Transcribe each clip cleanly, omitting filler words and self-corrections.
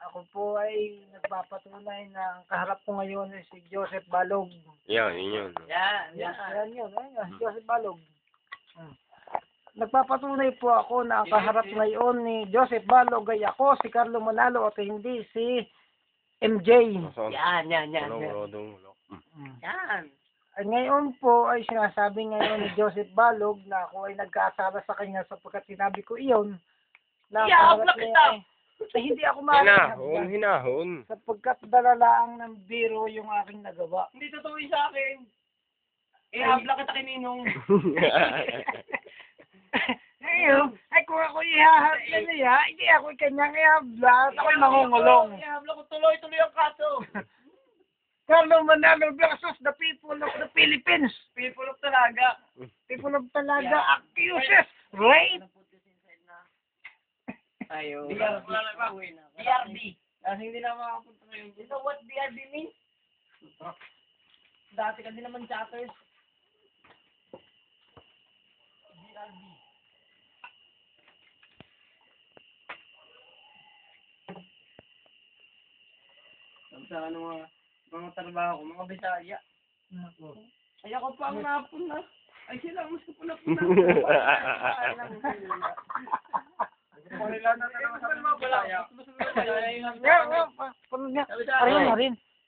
Ako po ay nagpapatunay na ang kaharap ko ngayon ay si Joseph Balog. Yan, yun. Yan, yun. Joseph Balog. Nagpapatunay po ako na ang kaharap ngayon ni Joseph Balog ay ako, si Carlo Manalo, at hindi si MJ. Yan. Yan. Ngayon po ay sinasabi ngayon ni Joseph Balog na ako ay nagkasala sa kanya sapagkat sinabi ko iyon na kaharap niya ay hindi ako maaaring Hinahon. sapagkat dalalaang ng biro yung aking nagawa. Hindi totoo yung sa akin. Habla kita kay Ninong. Ngayon, ay kung ako ihahabla niya, hindi ako kanyang ihabla at ako'y mangungulong. Habla ko tuloy-tuloy ang kaso. Carlo Manalo versus the people of the Philippines. People of Talaga. People of Talaga accuses rape. Ayo. BRB. Kasi hindi na makapunta ngayon. You know what BRB means? Dati ka din naman chatters. BRB. Sa ano mga trabaho ko, mga Bisaya. Ay ako pa ang napuna. Ay sila ang mas kapuna-puna.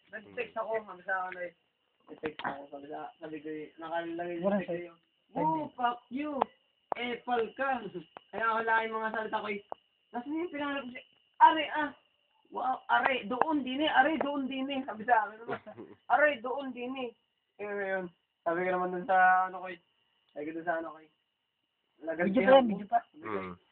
Nag-text ako, sabi sa akin eh. Nag-text ako, sabi ko nakalagay sa video. Oh, fuck you! Epal ka! Kaya ako lang yung mga salita ko eh. Nasaan yung pinangalan ko siya? Are ah! Wow, are, doon din eh, sabi sa akin naman. Are, doon din eh. Ngayon, sabi ko naman dun sa ano ko eh. Sabi ko dun sa ano ko eh. Video pa.